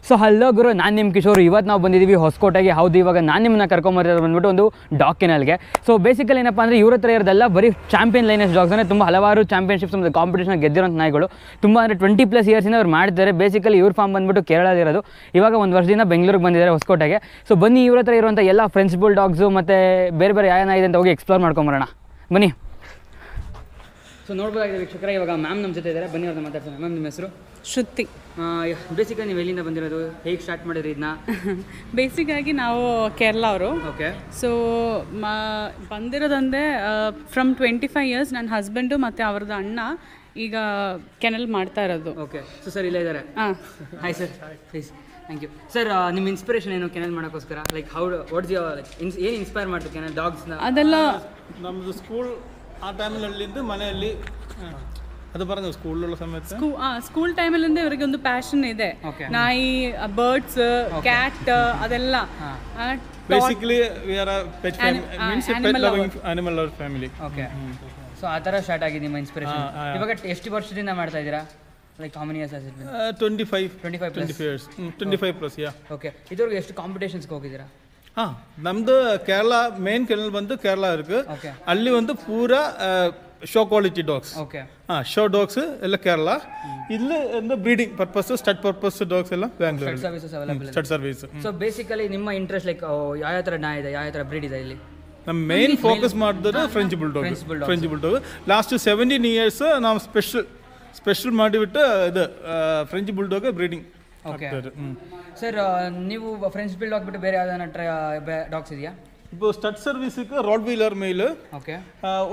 So hello ಗುರು, ನಾನು ನಿಮ್ಮ ಕಿಶೋರ್. ಇವತ್ತು ನಾವು ಬಂದಿದ್ದೀವಿ ಹೊಸಕೋಟೆಗೆ. ಹೌದು, ಇವಾಗ ನಾನು ನಿಮ್ಮನ್ನ ಕರ್ಕೊಂಬರೋದು ಬಂದ್ಬಿಟ್ಟು ಒಂದು ಡಾಗ್ ಕೆನಲ್ಗೆ. ಸೊ ಬೇಸಿಕಲಿ ಏನಪ್ಪ ಅಂದರೆ ಇವ್ರ ಹತ್ರ ಇರೋದೆಲ್ಲ ಬರೀ ಚಾಂಪಿಯನ್ ಲೈನೆಸ್ ಡಾಗ್ಸ್. ಅಂದರೆ ತುಂಬ ಹಲವಾರು ಚಾಂಪಿಯನ್ಶಿಪ್ಸ್ ಮತ್ತು ಕಾಂಪಿಟೇಷನ್ ಗೆದ್ದಿರೋಂಥ ನಾಯಿಗಳು. ತುಂಬ ಅಂದರೆ 20+ ಇಯರ್ಸಿಂದ ಅವ್ರು ಮಾಡ್ತಾರೆ. ಬೇಸಿಕಲಿ ಇವ್ರ ಫಾರ್ಮ್ ಬಂದ್ಬಿಟ್ಟು ಕೇರಳದಿರೋದು. ಇವಾಗ ಒಂದು ವರ್ಷದಿಂದ ಬೆಂಗಳೂರಿಗೆ ಬಂದಿದ್ದಾರೆ, ಹೊಸಕೋಟೆಗೆ. ಸೊ ಬನ್ನಿ, ಇವ್ರ ಹತ್ರ ಇರುವಂಥ ಎಲ್ಲ ಫ್ರೆಂಚ್ ಬುಲ್ ಡಾಗ್ಸು ಮತ್ತು ಬೇರೆ ಬೇರೆ ಯಾವ ಇದೆ ಅಂತ ಹೋಗಿ ಎಕ್ಸ್ಪ್ಲೋರ್ ಮಾಡ್ಕೊಂಬರೋಣ. ಬನ್ನಿ. ಸೊ ನೋಡ್ಬೋದಾಗಿದೆ ವೀಕ್ಷಕರ, ಇವಾಗ ಮ್ಯಾಮ್ ನಮ್ಮ ಜೊತೆ ಇದ್ದಾರೆ. ಬನ್ನಿ, ಅವ್ರನ್ನ ಮಾತಾಡ್ಸೋಣ. ಮ್ಯಾಮ್, ನಿಮ್ಮ ಹೆಸರು? ಶ್ರುತಿ. ಬೇಸಿಕಲಿ ನೀವು ಎಲ್ಲಿಂದ ಬಂದಿರೋದು, ಹೇಗೆ ಸ್ಟಾರ್ಟ್ ಮಾಡಿದ್ರಿ ಇದನ್ನ? ಬೇಸಿಕ್ಕಾಗಿ ನಾವು ಕೇರಳ ಅವರು. ಓಕೆ. ಸೊ ಬಂದಿರೋದಂದರೆ ಫ್ರಮ್ 25 ಇಯರ್ಸ್ ನನ್ನ ಹಸ್ಬೆಂಡು ಮತ್ತು ಅವ್ರದ್ದು ಅಣ್ಣ ಈಗ ಕೆನಲ್ ಮಾಡ್ತಾ ಇರೋದು. ಓಕೆ. ಸೊ ಸರ್ ಇಲ್ಲೇ ಇದ್ದಾರೆ. ಹಾಂ, hi sir. Please. Thank you sir. ನಿಮ್ಮ ಇನ್ಸ್ಪಿರೇಷನ್ ಏನು ಕೆನಲ್ ಮಾಡೋಕ್ಕೋಸ್ಕರ? ಲೈಕ್ ವಾಟ್ಸ್ ಯುವರ್ ಏನು ಇನ್ಸ್ಪೈರ್ ಮಾಡ್ತೀವಿ ಕೆನಲ್ ಡಾಗ್ಸ್ನ? ಅದೆಲ್ಲ ನಮ್ಮದು ಸ್ಕೂಲ್ ಆ ಟೈಮಲ್ಲಿಂದ ಮನೆಯಲ್ಲಿ ಅದು ಬರೋದು ಸ್ಕೂലുള്ള സമയത്ത് ಸ್ಕೂಲ್ ಟೈಮಲ್ಲಿಂದ ಇವರಿಗೆ ಒಂದು ಪ್ಯಾಷನ್ ಇದೆ. ನಾಯಿ, ಬರ್ಡ್ಸ್, ಕ್ಯಾಟ್ ಅದೆಲ್ಲ. Basically we are a pet means pet loving animal lover family. Okay. So ಆ ಥರ ಸ್ಟಾರ್ಟ್ ಆಗಿದೆ ನಿಮ್ಮ ಇನ್ಸ್ಪಿರೇಷನ್. ಇವಾಗ ಎಷ್ಟು ವರ್ಷದಿಂದ ಮಾಡ್ತಾ ಇದ್ದೀರಾ? Like how many years has it been? 25 plus. Yeah. Okay. ಇದುವರೆಗೂ ಎಷ್ಟು ಕಾಂಪಿಟೇಷನ್ಸ್ಗೆ ಹೋಗಿದ್ದೀರಾ? ಹಾಂ, ನಮ್ಮದು ಕೇರಳ ಮೇನ್ ಕೆನಲ್ ಬಂದು ಕೇರಳ ಇருக்கு. ಅಲ್ಲಿ ಒಂದು ಪೂರಾ ಶೋ ಕ್ವಾಲಿಟಿ ಡಾಗ್ಸ್. ಓಕೆ. ಹಾಂ, ಶೋ ಡಾಗ್ಸ್ ಎಲ್ಲ ಕೇರಳ. ಇಲ್ಲಿ ಒಂದು breeding purpose, stud purpose dogs ಎಲ್ಲ Bangalore services available. Stud service. So basically ನಿಮ್ಮ ಇಂಟ್ರೆಸ್ಟ್ ಲೈಕ್ ಯಾವ ಥರ ನಾಯಿ ಇದೆ, ಯಾವ ಥರ ಬ್ರೀಡ್ ಇದೆ ಇಲ್ಲಿ? ನಮ್ಮ ಮೇನ್ ಫೋಕಸ್ ಮಾಡಿದ್ರೆ French bulldog. French bulldog last 17 years ನಾವು ಸ್ಪೆಷಲ್ ಮಾಡಿಬಿಟ್ಟು ಇದು French bulldog breeding. Okay sir. ನೀವು ಫ್ರೆಂಚ್ ಬುಲ್ಡಾಗ್ ಬಿಟ್ಟು ಬೇರೆ ಯಾವ್ದಾನ ಡಾಗ್ಸ್ ಇದೆಯಾ? இப்போ ஸ்டட் சர்வீஸுக்கு ராட் வீலர் மெயில். ஓகே.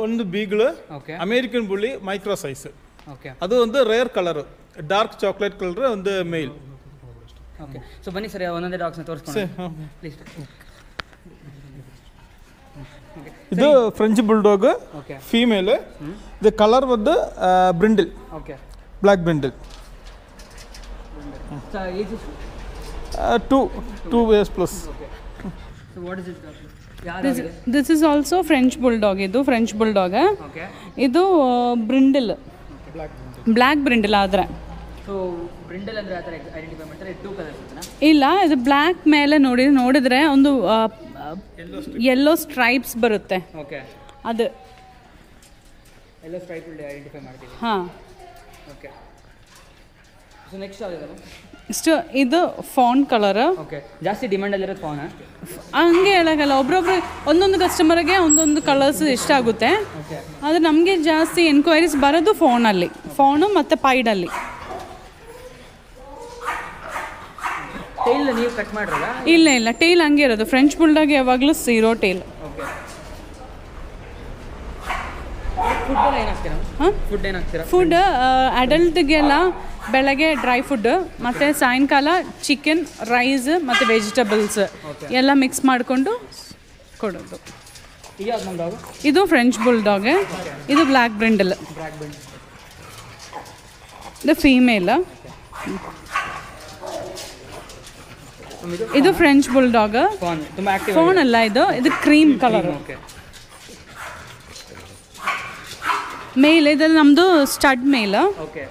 ಒಂದು beagle. Okay. American bully micro size. Okay. ಅದು ಒಂದು rare colour, dark chocolate colour, ಒಂದು ಮೇಲ್. ಓಕೆ. ಸೊ ಬನ್ನಿ ಸರ್, ಒಂದೊಂದೇ ಡಾಗ್ಸ್ನ ತೋರಿಸ್ಕೊಂಡು ಪ್ಲೀಸ್. ಇದು ಫ್ರೆಂಚ್ ಬುಲ್ಡಾಗ್ ಫೀಮೇಲ್. ಇದು ಕಲರ್ ಬಂದು brindle. Okay. Black brindle. two years plus. Okay. So what is it? This is also French bulldog. ಇದು French bulldog. Okay. ಇದು ಬ್ರಿಂಡಲ್, ಬ್ಲ್ಯಾಕ್ ಬ್ರಿಂಡಲ್. ಆದರೆ ಸೊ ಬ್ರಿಂಡಲ್ ಅಂದರೆ ಆ ಥರ ಐಡೆಂಟಿಫೈ ಮಾಡ್ತಾರೆ. 2 ಕಲರ್ಸ್ ಇರ್ತದೆ? ಇಲ್ಲ, ಇದು ಬ್ಲ್ಯಾಕ್ ಮೇಲೆ ನೋಡಿದ್ರೆ ಒಂದು ಯೆಲ್ಲೋ ಸ್ಟ್ರೈಪ್ಸ್ ಬರುತ್ತೆ. ಓಕೆ. ಅದು ಯೆಲ್ಲೋ ಸ್ಟ್ರೈಪ್ ಐಡೆಂಟಿಫೈ ಮಾಡ್ತೀವಿ. ಹಾಂ. ಓಕೆ. ಸೊ ನೆಕ್ಸ್ಟ್ ಯಾವ್ದು? ಇಷ್ಟು ಇದು ಫಾನ್ ಕಲರ್. ಓಕೆ. ಜಾಸ್ತಿ ಡಿಮ್ಯಾಂಡಲ್ಲಿರೋದು ಫಾನ್? ಹಂಗೆ ಹೇಳೋಕ್ಕಲ್ಲ, ಒಬ್ರೊಬ್ರು ಒಂದೊಂದು ಕಸ್ಟಮರ್ಗೆ ಒಂದೊಂದು ಕಲರ್ಸ್ ಇಷ್ಟ ಆಗುತ್ತೆ. ಆದರೆ ನಮಗೆ ಜಾಸ್ತಿ ಎನ್ಕ್ವೈರೀಸ್ ಬರೋದು ಫೋನಲ್ಲಿ, ಫೋನು ಮತ್ತು ಪೈಡಲ್ಲಿ. ಟೈಲ್ ನೀವು ಕಟ್ ಮಾಡಿರಲ್ಲ? ಇಲ್ಲ, ಟೈಲ್ ಹಂಗೆ ಇರೋದು. ಫ್ರೆಂಚ್ ಬುಲ್ಡಾಗ್ ಯಾವಾಗಲೂ ಝೀರೋ ಟೈಲ್. ಓಕೆ. ಫುಡ್ ಏನು ಹಾಕ್ತೀರಾ? ಹಾಂ, ಫುಡ್ ಏನು ಹಾಕ್ತೀರಾ? ಫುಡ್ ಅಡಲ್ಟ್ಗೆಲ್ಲ ಬೆಳಗ್ಗೆ ಡ್ರೈ ಫುಡ್, ಮತ್ತು ಸಾಯಂಕಾಲ ಚಿಕನ್, ರೈಸ್ ಮತ್ತು ವೆಜಿಟಬಲ್ಸ್ ಎಲ್ಲ ಮಿಕ್ಸ್ ಮಾಡಿಕೊಂಡು ಕೊಡೋದು. ಇದು ಫ್ರೆಂಚ್ ಬುಲ್ಡಾಗ್. ಇದು ಬ್ಲ್ಯಾಕ್ ಬ್ರಿಂಡಲ್. ಇದು ಫೀಮೇಲ್. ಇದು ಫ್ರೆಂಚ್ ಬುಲ್ಡಾಗ್. ಫೋನ್ ಅಲ್ಲ, ಇದು ಕ್ರೀಮ್ ಕಲರ್ ಮೇಲ್. ಇದು ನಮ್ಮದು ಸ್ಟಡ್ ಮೇಲ್. ಓಕೆ.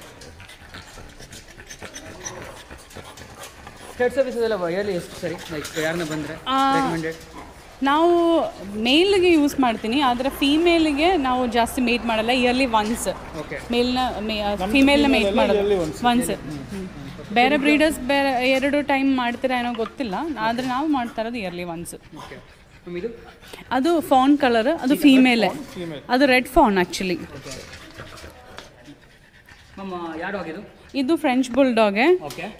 ಸ್ಟಡ್ ಸರ್ವಿಸಸ್ ಎಲ್ಲ ಇಯರ್ಲಿ ಎಷ್ಟು ಸರಿ? ಲೈಕ್ ಯಾರನ್ನ ಬಂದರೆ ರೆಕಮೆಂಡೆಡ್? ನಾವು ಮೇಲ್ಗೆ ಯೂಸ್ ಮಾಡ್ತೀನಿ, ಆದರೆ ಫೀಮೇಲ್ಗೆ ನಾವು ಜಾಸ್ತಿ ಮೇಟ್ ಮಾಡಲ್ಲ. ಇಯರ್ಲಿ ಒನ್ಸ್ ಫೀಮೇಲ್ನ ಮೇಟ್ ಮಾಡೋದು ಒನ್ಸ್. ಬೇರೆ ಬ್ರೀಡರ್ಸ್ ಬೇರೆ 2 ಟೈಮ್ ಮಾಡ್ತೀರಾ ಏನೋ ಗೊತ್ತಿಲ್ಲ, ಆದರೆ ನಾವು ಮಾಡ್ತಾ ಇರೋದು ಇಯರ್ಲಿ ಒನ್ಸ್. ಅದು ಫಾನ್ ಕಲರ್, ಅದು ಫೀಮೇಲೆ. ಅದು ರೆಡ್ ಫಾನ್ ಆ್ಯಕ್ಚುಲಿ. ಇದು ಫ್ರೆಂಚ್ ಬುಲ್ಡಾಗ್.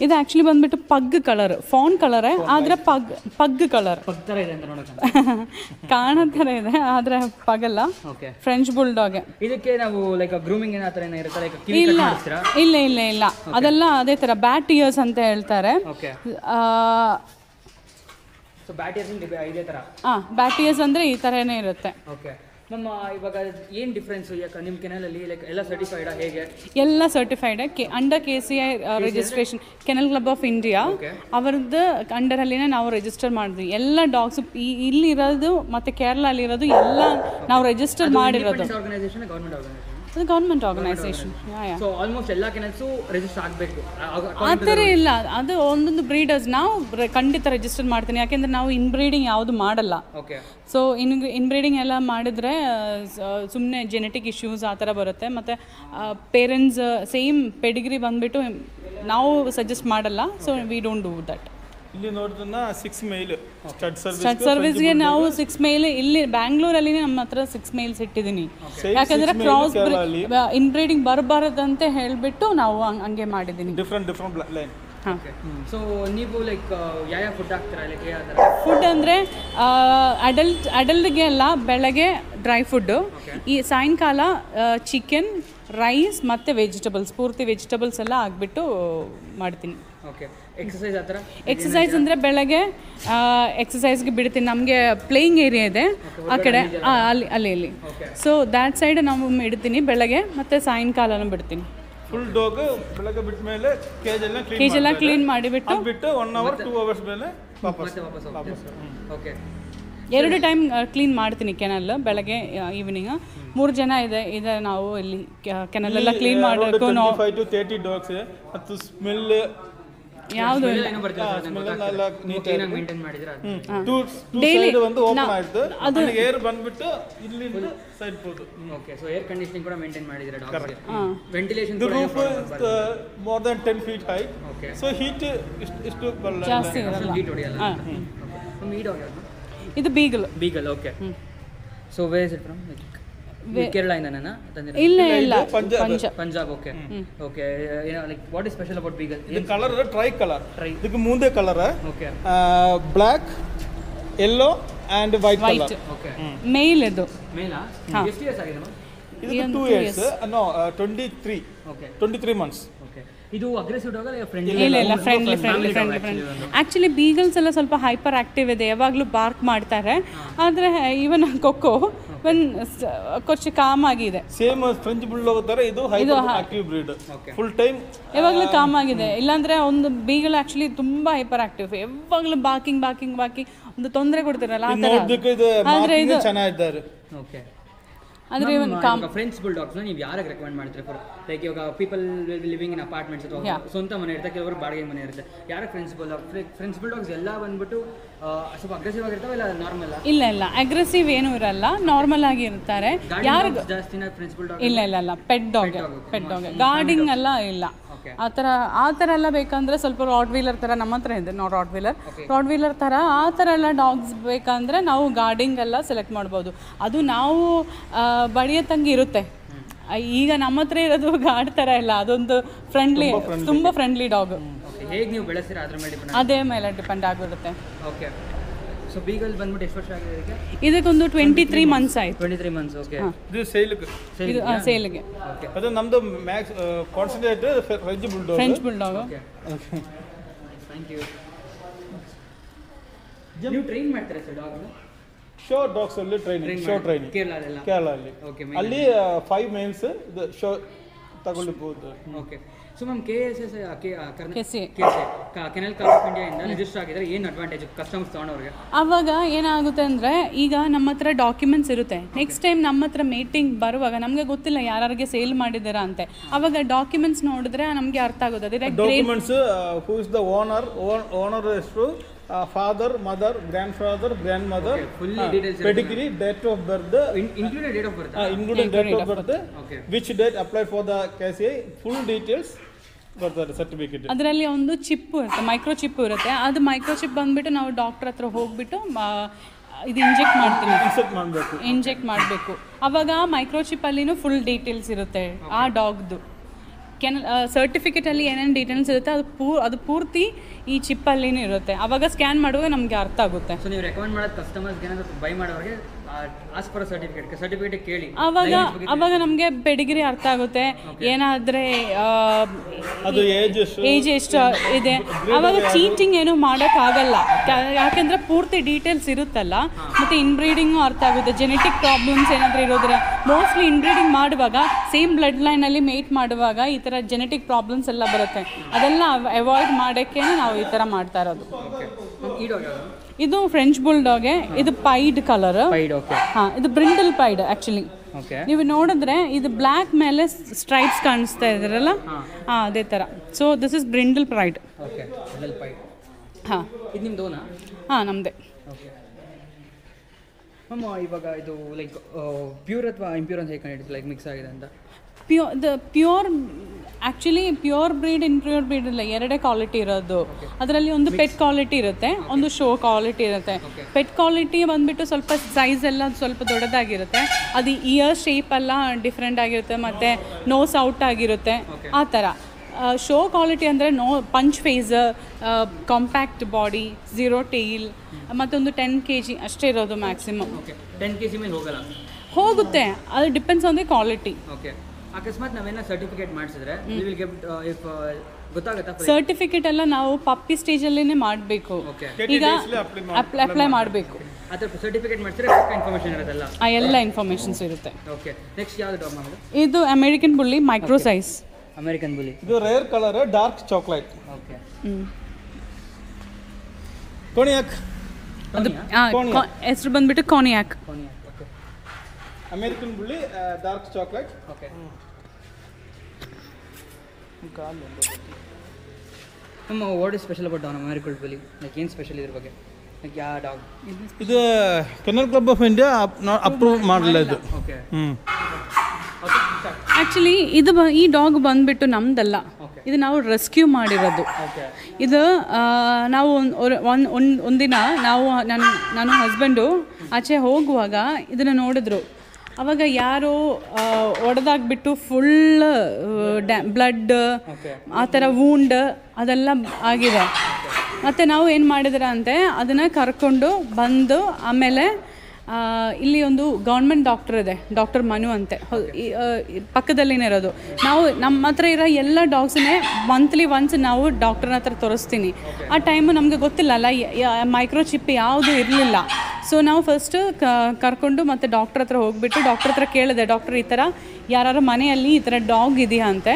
ಇದು ಆ್ಯಕ್ಚುಲಿ ಬಂದ್ಬಿಟ್ಟು ಪಗ್ ಕಲರ್. ಫಾನ್ ಕಲರೇ, ಆದರೆ ಪಗ್ ಕಲರ್ ಕಾಣೋ ಥರ ಇದೆ, ಆದರೆ ಪಗಲ್ಲ. French bulldog. ಇದಕ್ಕೆ ನಾವು ಲೈಕ್ ಗ್ರೂಮಿಂಗ್ ಏನೋ ಥರ ಇರುತ್ತೆ? ಇಲ್ಲ, ಅದೆಲ್ಲ ಅದೇ ಥರ ಬ್ಯಾಟ್ ಇಯರ್ಸ್ ಅಂತ ಹೇಳ್ತಾರೆ. ಬ್ಯಾಟ್ ಇಯರ್ಸ್ ಅಂದರೆ ಈ ಥರನೇ ಇರುತ್ತೆ. ನಮ್ಮ ಇವಾಗ ಏನು ಡಿಫ್ರೆನ್ಸು ಯಾಕೆ ನಿಮ್ಮ ಕೆನಲಲ್ಲಿ ಲೈಕ್ ಎಲ್ಲ ಸರ್ಟಿಫೈಡಾ ಹೇಗೆ? ಎಲ್ಲ certified under KCI registration, kennel club of India ಅವರದ್ದು ಅಂಡರಲ್ಲಿನೇ ನಾವು ರಿಜಿಸ್ಟರ್ ಮಾಡಿದ್ವಿ. ಎಲ್ಲ ಡಾಗ್ಸ್ ಇಲ್ಲಿರೋದು ಮತ್ತು ಕೇರಳಲ್ಲಿರೋದು ಎಲ್ಲ ನಾವು ರಿಜಿಸ್ಟರ್ ಮಾಡಿರೋದು. Organisation government organisation? ಅದು ಗೌರ್ಮೆಂಟ್ ಆರ್ಗನೈಸೇಷನ್. ಸೊ ಆಲ್ಮೋಸ್ಟ್ ಎಲ್ಲ ಕೆನಲ್ಸು ರಿಜಿಸ್ಟರ್ ಆಗಬೇಕು ಆ ಥರ ಇಲ್ಲ. ಅದು ಒಂದೊಂದು ಬ್ರೀಡರ್ಸ್ ನಾವು ಖಂಡಿತ ರಿಜಿಸ್ಟರ್ ಮಾಡ್ತೀನಿ, ಯಾಕೆಂದರೆ ನಾವು ಇನ್ಬ್ರೀಡಿಂಗ್ ಯಾವುದು ಮಾಡಲ್ಲ. ಓಕೆ. ಸೊ ಇನ್ಬ್ರೀಡಿಂಗ್ ಎಲ್ಲ ಮಾಡಿದರೆ ಸುಮ್ಮನೆ ಜೆನೆಟಿಕ್ ಇಶ್ಯೂಸ್ ಆ ಥರ ಬರುತ್ತೆ. ಮತ್ತು ಪೇರೆಂಟ್ಸ್ ಸೇಮ್ ಪೆಡಿಗ್ರಿ ಬಂದುಬಿಟ್ಟು ನಾವು ಸಜೆಸ್ಟ್ ಮಾಡಲ್ಲ. So we don't do that. ಇಲ್ಲಿ ನೋಡಿದ್ರೆ 6 ಮೇಲ್ ಸ್ಟಡ್ ಸರ್ವಿಸ್ಗೆ ನಾವು 6 ಮೇಲ್ ಇಲ್ಲಿ ಬ್ಯಾಂಗ್ಳೂರಲ್ಲಿ ನಮ್ಮ ಹತ್ರ 6 ಮೇಲ್ಸ್ ಇಟ್ಟಿದ್ದೀನಿ. ಯಾಕಂದರೆ ಕ್ರಾಸ್ ಇನ್ಬ್ರೀಡಿಂಗ್ ಬರಬಾರದಂತೆ ಹೇಳಿಬಿಟ್ಟು ನಾವು ಹಂಗೆ ಮಾಡಿದ್ದೀನಿ. Different line. ಹಾಂ. ಸೊ ನೀವು ಲೈಕ್ ಯಾವ ಫುಡ್ ಹಾಕ್ತೀರಾ? ಲೈಕ್ ಫುಡ್ ಅಂದರೆ ಅಡಲ್ಟ್ಗೆ ಎಲ್ಲ ಬೆಳಗ್ಗೆ ಡ್ರೈ ಫುಡ್ಡು, ಈ ಸಾಯಂಕಾಲ ಚಿಕನ್, ರೈಸ್ ಮತ್ತು ವೆಜಿಟಬಲ್ಸ್, ಪೂರ್ತಿ ವೆಜಿಟಬಲ್ಸ್ ಎಲ್ಲ ಹಾಕ್ಬಿಟ್ಟು ಮಾಡ್ತೀನಿ. ಓಕೆ. ಎಕ್ಸಸೈಸ್ ಆ ಥರ? ಎಕ್ಸಸೈಸ್ ಅಂದರೆ ಬೆಳಗ್ಗೆ ಎಕ್ಸಸೈಸ್ಗೆ ಬಿಡ್ತೀನಿ. ನಮಗೆ ಪ್ಲೇಯಿಂಗ್ ಏರಿಯಾ ಇದೆ ಆ ಕಡೆ, ಅಲ್ಲಿ. ಸೊ ದ್ಯಾಟ್ ಸೈಡ್ ನಾವು ಇಡ್ತೀನಿ ಬೆಳಗ್ಗೆ, ಮತ್ತು ಸಾಯಂಕಾಲನೂ ಬಿಡ್ತೀನಿ. ಫುಲ್ ಡಾಗ್ ಬೆಳಗ್ಗೆ ಬಿಟ್ಟ ಮೇಲೆ ಕೇಜ್ ಎಲ್ಲ ಕ್ಲೀನ್ ಮಾಡಿಬಿಟ್ಟು 1 hour 2 hours ಮೇಲೆ ವಾಪಸ್. ಓಕೆ. 2 ಟೈಮ್ ಕ್ಲೀನ್ ಮಾಡ್ತೀನಿ ಕೆನಲ್, ಬೆಳಗ್ಗೆ ಈವ್ನಿಂಗ್. 3 ಜನ ಇದೆ ನಾವು ಇಲ್ಲಿ ಕೆನಲೆಲ್ಲ ಕ್ಲೀನ್ ಮಾಡಬೇಕು. 25 to 30 ಡಾಗ್ಸ್ ಮತ್ತು ಸ್ಮೆಲ್ ಯಾವುದು ಡೈಲಿ ಒಂದು ಓಪನ್ ಆಯ್ತು, ಅದು ಏರ್ ಬಂದ್ಬಿಟ್ಟು ಇಲ್ಲಿಂದ ಸೈಡ್ ಹೋದು. ಓಕೆ. ಸೊ ಏರ್ ಕಂಡೀಷನಿಂಗ್ ಕೂಡ ಮೇಂಟೈನ್ ಮಾಡಿದ್ದೀರಾ ಡಾಗ್ಸ್ಗೆ? Ventilation the roof is more than 10 feet high. Okay. So heat ಇಷ್ಟು ಬರಲ್ಲ, ಜಾಸ್ತಿ ಇರಲ್ಲ. ಹೀಟ್ ಹೊಡೆಯಲ್ಲ. ಓಕೆ. ಈ ಡಾಗ್ ಯಾವುದು? ಇದು beagle. Okay. So where is it from? Kerala ಇಂದನಾ ತಂದಿರೋದು? ಇಲ್ಲ Punjab. Okay. Okay. Like what is special about beagle? ಇದು ಕಲರ್ ಟ್ರೈ ಕಲರ್. ಇದಕ್ಕೆ ಮುಂದೆ colour okay black, yellow and white colour. Okay. Male ಇದು. ಮೇಲಾ? ಎಷ್ಟು ಇಯರ್ಸ್ ಆಗಿದೆ? ಇದು 2 years. No 23. Okay. 23 months. Okay. ಇದು ಅಗ್ರೆಸಿವ್ ಡಾಗ್ ಅಲ್ಲ ಫ್ರೆಂಡ್ಲಿ? ಇಲ್ಲ ಫ್ರೆಂಡ್ಲಿ. ಆ್ಯಕ್ಚುಲಿ ಬೀಗಲ್ಸ್ ಎಲ್ಲ ಸ್ವಲ್ಪ ಹೈಪರ್ ಆಕ್ಟಿವ್ ಇದೆ, ಯಾವಾಗಲೂ ಬಾರ್ಕ್ ಮಾಡ್ತಾರೆ. ಆದರೆ ಇವನ್ ಕೊಕ್ಕೋ ಕೊಂಚ ಕಾಮ್ ಆಗಿದೆ. ಸೇಮ್ ಫ್ರೆಂಚ್ ಬುಲ್ಡಾಗ್ ತರ ಇದು hyper active breed. Full time ಯಾವಾಗಲೂ ಕಾಮ್ ಆಗಿದೆ. ಇಲ್ಲಾಂದ್ರೆ ಒಂದು ಬೀಗಲ್ ಆಕ್ಚುಲಿ ತುಂಬಾ ಹೈಪರ್ ಆಕ್ಟಿವ್, ಯಾವಾಗಲೂ ಬಾಕಿಂಗ್ ಒಂದು ತೊಂದರೆ ಕೊಡ್ತಿರಲ್ಲ ಆ ಥರ. ಆದರೆ ಇದು ಚೆನ್ನಾಗಿದ್ದಾರೆ. ಓಕೆ. ಅಂದರೆ ಫ್ರೆಂಚ್ ಬುಲ್ಡಾಗ್ಸ್ನ ನೀವು ಯಾರಿಗೆ ರೆಕಮೆಂಡ್ ಮಾಡ್ತೀರಾ? ಫಾರ್ ಲೈಕ್ ಇವಾಗ ಪೀಪಲ್ ಲಿವಿಂಗ್ ಇನ್ ಅಪಾರ್ಟ್ಮೆಂಟ್ಸ್ ಅಥವಾ ಸ್ವಂತ ಮನೆ ಇರುತ್ತೆ, ಕೆಲವರು ಬಾಡಿಗೆ ಮನೆ ಇರುತ್ತೆ. ಯಾರಿಗೆ ಫ್ರೆಂಚ್ ಬುಲ್ಡಾಗ್ಸ್ ಎಲ್ಲ ಬಂದ್ಬಿಟ್ಟು ಸ್ವಲ್ಪ ಅಗ್ರೆಸಿವ್ ಆಗಿರ್ತಾವೆ ಇಲ್ಲ ನಾರ್ಮಲ್? ಇಲ್ಲ ಅಗ್ರೆಸಿವ್ ಏನೂ ಇರಲ್ಲ, ನಾರ್ಮಲ್ ಆಗಿ ಇರ್ತಾರೆ. ಯಾರು ಜಾಸ್ತಿನ ಫ್ರೆಂಚ್ ಬುಲ್ಡಾಗ್? ಇಲ್ಲ ಪೆಟ್ ಡಾಗ್ ಗಾರ್ಡಿಂಗ್ ಎಲ್ಲ ಇಲ್ಲ. ಆ ಥರ ಎಲ್ಲ ಬೇಕಂದ್ರೆ ಸ್ವಲ್ಪ ರಾಡ್ ವೀಲರ್ ಥರ ನಮ್ಮ ಹತ್ರ ಇದೆ. ರಾಡ್ ವೀಲರ್ ಥರ ಆ ಥರ ಎಲ್ಲ ಡಾಗ್ಸ್ ಬೇಕಂದರೆ ನಾವು ಗಾರ್ಡಿಂಗ್ ಎಲ್ಲ ಸೆಲೆಕ್ಟ್ ಮಾಡ್ಬೋದು. ಅದು ನಾವು ಬಡಿಯತ್ತಂಗೆ ಇರುತ್ತೆ. ಈಗ ನಮ್ಮ ಹತ್ರ ಇರೋದು ಗಾರ್ಡ್ ಥರ ಇಲ್ಲ, ಅದೊಂದು ತುಂಬ ಫ್ರೆಂಡ್ಲಿ ಡಾಗ್. ಹೇಗೆ ನೀವು ಬೆಳೆಸ್ತೀರಾ ಅದ್ರ ಮೇಲೆ? ಅದೇ ಮೇಲೆ ಡಿಪೆಂಡ್ ಆಗಿರುತ್ತೆ. ಓಕೆ. ಸೊ ಬೀಗಲ್ ಬಂದ್ಬಿಟ್ಟು ಎಷ್ಟು ವರ್ಷ ಆಗಿದೆ ಇದಕ್ಕೆ? ಇದಕ್ಕೊಂದು 23 months ಆಯ್ತು. 23 months. ಓಕೆ. ಇದು ಸೇಲ್ಗೆ. ಓಕೆ. ಅದು ನಮ್ದು max concentrate French bulldog. Okay. Thank you. ನೀವು ಟ್ರೈನ್ ಮಾಡ್ತೀರಾ ಸರ್ ಡಾಗ್ನ? ಶೋ ಡಾಗ್ಸ್ ಅಲ್ಲಿ ಟ್ರೈನಿಂಗ್ ಕೇರಳದಲ್ಲಿ. ಓಕೆ. ಅಲ್ಲಿ 5 males ಇದು ಶೋ ತಗೊಳ್ಬಹುದು. Okay. So ma'am KSS kennel club of India ಇಂದ ರಿಜಿಸ್ಟರ್ ಆಗಿದ್ರೆ ಏನು ಅಡ್ವಾಂಟೇಜ್ ಕಸ್ಟಮರ್ಸ್ ತಗೊಂಡವ್ರಿಗೆ? ಅವಾಗ ಏನಾಗುತ್ತೆ ಅಂದರೆ, ಈಗ ನಮ್ಮ ಹತ್ರ ಡಾಕ್ಯುಮೆಂಟ್ಸ್ ಇರುತ್ತೆ. ನೆಕ್ಸ್ಟ್ ಟೈಮ್ ನಮ್ಮ ಹತ್ರ ಮೀಟಿಂಗ್ ಬರುವಾಗ ನಮಗೆ ಗೊತ್ತಿಲ್ಲ ಯಾರಿಗೆ ಸೇಲ್ ಮಾಡಿದ್ದೀರಾ ಅಂತ. ಅವಾಗ ಡಾಕ್ಯುಮೆಂಟ್ಸ್ ನೋಡಿದ್ರೆ ನಮಗೆ ಅರ್ಥ ಆಗೋದು. Documents who is the owner ಹೆಸರು, father, mother, grandfather, grandmother, full details, pedigree, date of birth, included date of birth, date of birth, which date applied for the KCI, full details ಬರ್ತದೆ certificate. ಅದರಲ್ಲಿ ಒಂದು chip ಇರುತ್ತೆ, micro chip ಇರುತ್ತೆ. ಅದು micro chip ಬಂದ್ಬಿಟ್ಟು ನಾವು doctor ಹತ್ರ ಹೋಗ್ಬಿಟ್ಟು ಇದು ಇಂಜೆಕ್ಟ್ ಮಾಡಬೇಕು. ಅವಾಗ ಮೈಕ್ರೋ ಚಿಪ್ ಅಲ್ಲಿನೂ ಫುಲ್ ಡೀಟೇಲ್ಸ್ ಇರುತ್ತೆ ಆ ಡಾಗ್ದು. ಸರ್ಟಿಫಿಕೇಟಲ್ಲಿ ಏನೇನು ಡೀಟೇಲ್ಸ್ ಇರುತ್ತೆ ಅದು ಪೂರ್ತಿ ಈ ಚಿಪ್ಪಲ್ಲಿನೂ ಇರುತ್ತೆ. ಅವಾಗ ಸ್ಕ್ಯಾನ್ ಮಾಡುವಾಗ ನಮಗೆ ಅರ್ಥ ಆಗುತ್ತೆ. ಸೊ ನೀವು ರೆಕಮೆಂಡ್ ಮಾಡೋದು ಕಸ್ಟಮರ್ಸ್ಗೆ ಏನಾದರೂ ಬೈ ಮಾಡೋರಿಗೆ ಆಸ್ ಪರ್ ಸರ್ಟಿಫಿಕೇಟ್ ಕೇಳಿ ಅವಾಗ ನಮಗೆ ಪೆಡಿಗ್ರಿ ಅರ್ಥ ಆಗುತ್ತೆ, ಏನಾದರೆ ಅದು ಏಜ್ ಎಷ್ಟು ಇದೆ. ಅವಾಗ ಚೀಟಿಂಗ್ ಏನು ಮಾಡೋಕ್ಕಾಗಲ್ಲ, ಯಾಕೆಂದರೆ ಪೂರ್ತಿ ಡೀಟೇಲ್ಸ್ ಇರುತ್ತಲ್ಲ. ಮತ್ತು ಇನ್ಬ್ರೀಡಿಂಗು ಅರ್ಥ ಆಗುತ್ತೆ, ಜೆನೆಟಿಕ್ ಪ್ರಾಬ್ಲಮ್ಸ್ ಏನಾದರೂ ಇರೋದ್ರೆ. ಮೋಸ್ಟ್ಲಿ ಇನ್ಬ್ರೀಡಿಂಗ್ ಮಾಡುವಾಗ ಸೇಮ್ ಬ್ಲಡ್ ಲೈನಲ್ಲಿ ಮೇಟ್ ಮಾಡುವಾಗ ಈ ಥರ ಜೆನೆಟಿಕ್ ಪ್ರಾಬ್ಲಮ್ಸ್ ಎಲ್ಲ ಬರುತ್ತೆ. ಅದೆಲ್ಲ ಅವಾಯ್ಡ್ ಮಾಡೋಕ್ಕೆ ನಾವು ಈ ಥರ ಮಾಡ್ತಾ ಇರೋದು. ಇದು ಫ್ರೆಂಚ್ ಬುಲ್ಡಾಗೆ, ಇದು ಪೈಡ್ ಕಲರ್. ಹಾಂ, ಇದು ಬ್ರಿಂಡಲ್ ಪೈಡ್ ಆ್ಯಕ್ಚುಲಿ. ನೀವು ನೋಡಿದ್ರೆ ಇದು ಬ್ಲ್ಯಾಕ್ ಮೇಲೆ ಸ್ಟ್ರೈಪ್ಸ್ ಕಾಣಿಸ್ತಾ ಇದ್ದಾರಲ್ಲ, ಹಾಂ ಅದೇ ಥರ. So this is brindle pride. ಹಾಂ, ಇದು ನಿಮ್ದು? ಹಾಂ, ನಮ್ಮದೇ. ಮ್ಯಾಮ್ ಇವಾಗ ಇದು ಲೈಕ್ ಪ್ಯೂರ್ ಅಥವಾ ಇಂಪ್ಯೂರ್ ಅಂತ ಹೇಗೆ ಕಂಡಿದ್ದು, ಲೈಕ್ ಮಿಕ್ಸ್ ಆಗಿದೆ ಅಂತ? Pure actually pure breed impure breed ಇಲ್ಲ, ಎರಡೇ ಕ್ವಾಲಿಟಿ ಇರೋದು. ಅದರಲ್ಲಿ ಒಂದು ಪೆಟ್ ಕ್ವಾಲಿಟಿ ಇರುತ್ತೆ, ಒಂದು ಶೋ ಕ್ವಾಲಿಟಿ ಇರುತ್ತೆ. ಪೆಟ್ ಕ್ವಾಲಿಟಿ ಬಂದುಬಿಟ್ಟು ಸ್ವಲ್ಪ ಸೈಜ್ ಎಲ್ಲ ಸ್ವಲ್ಪ ದೊಡ್ಡದಾಗಿರುತ್ತೆ, ಅದು ಇಯರ್ ಶೇಪ್ ಎಲ್ಲ ಡಿಫ್ರೆಂಟ್ ಆಗಿರುತ್ತೆ, ಮತ್ತು ನೋಸ್ ಔಟ್ ಆಗಿರುತ್ತೆ ಆ ಥರ. ಶೋ ಕ್ವಾಲಿಟಿ ಅಂದರೆ punch face, compact body, 0 tail, ಮತ್ತೊಂದು 10 kg ಅಷ್ಟೇ ಇರೋದು ಮ್ಯಾಕ್ಸಿಮಮ್. 10 kg ಮೇಲೆ ಹೋಗಲ್ಲ? ಹೋಗುತ್ತೆ, ಅದು depends on the quality. Okay. ಅಕಸ್ಮಾತ್ ನಾವೇನೋ ಸರ್ಟಿಫಿಕೇಟ್ ಮಾಡಿಸಿದ್ರೆ ಇಫ್ ಗೊತ್ತಾಗುತ್ತಾ? ಸರ್ಟಿಫಿಕೇಟ್ ಎಲ್ಲ ನಾವು ಪಪ್ಪಿ ಸ್ಟೇಜಲ್ಲೇ ಮಾಡಬೇಕು, ಈಗ ಅಪ್ಲೈ ಮಾಡಬೇಕು. ಅದರ ಸರ್ಟಿಫಿಕೇಟ್ ಮಾಡಿಸಿದ್ರೆ ಇನ್ಫಾರ್ಮೇಷನ್ ಇರುತ್ತಲ್ಲ, ಎಲ್ಲ ಇನ್ಫಾರ್ಮೇಷನ್ಸ್ ಇರುತ್ತೆ. ಓಕೆ. ನೆಕ್ಸ್ಟ್ ಯಾವುದು ಡಾಗ್ ಮಾಡೋದು? ಇದು American bully micro size. American bully ಇದು rare colour, dark chocolate. Okay. Cognac. ಹೆಸರು ಬಂದ್ಬಿಟ್ಟು Cognac. American bully, dark chocolate. Okay. ನಮ್ಮ what is special about American bully? Like ಏನು ಸ್ಪೆಷಲ್ ಇದ್ರ ಬಗ್ಗೆ? ಲೈಕ್ ಯಾವ ಡಾಗ್ ಇದು? Kennel club of India approve ಮಾಡಲ್ಲ ಇದು. ಓಕೆ. ಆ್ಯಕ್ಚುಲಿ ಈ ಡಾಗ್ ಬಂದುಬಿಟ್ಟು ನಮ್ಮದಲ್ಲ, ಇದು ನಾವು ರೆಸ್ಕ್ಯೂ ಮಾಡಿರೋದು. ಇದು ನಾವು ಒಂದಿನ ನಾವು ನನ್ನ ಹಸ್ಬೆಂಡು ಆಚೆ ಹೋಗುವಾಗ ಇದನ್ನು ನೋಡಿದ್ರು. ಅವಾಗ ಯಾರೋ ಒಡೆದಾಗ್ಬಿಟ್ಟು ಫುಲ್ ಬ್ಲಡ್ ಆ ಥರ ವೂಂಡ್ ಅದೆಲ್ಲ ಆಗಿದೆ. ಮತ್ತು ನಾವು ಏನು ಮಾಡಿದ್ರೆ ಅಂತೆ ಅದನ್ನು ಕರ್ಕೊಂಡು ಬಂದು ಆಮೇಲೆ ಇಲ್ಲಿ ಒಂದು ಗೌರ್ಮೆಂಟ್ ಡಾಕ್ಟರ್ ಇದೆ, ಡಾಕ್ಟರ್ ಮನು ಅಂತೆ, ಪಕ್ಕದಲ್ಲಿನೇ ಇರೋದು. ನಾವು ನಮ್ಮ ಹತ್ರ ಇರೋ ಎಲ್ಲ ಡಾಗ್ಸನ್ನೇ ಮಂತ್ಲಿ ಒನ್ಸ್ ನಾವು ಡಾಕ್ಟರ್ನ ಹತ್ರ ತೋರಿಸ್ತೀನಿ. ಆ ಟೈಮು ನಮಗೆ ಗೊತ್ತಿಲ್ಲ ಅಲ್ಲ, ಮೈಕ್ರೋಚಿಪ್ ಯಾವುದು ಇರಲಿಲ್ಲ. ಸೊ ನಾವು ಫಸ್ಟು ಕರ್ಕೊಂಡು ಮತ್ತು ಡಾಕ್ಟ್ರ್ ಹತ್ರ ಹೋಗಿಬಿಟ್ಟು ಡಾಕ್ಟ್ರ್ ಹತ್ರ ಕೇಳಿದೆ, ಡಾಕ್ಟರ್ ಈ ಥರ ಯಾರು ಮನೆಯಲ್ಲಿ ಈ ಥರ ಡಾಗ್ ಇದೆಯಾ ಅಂತೆ.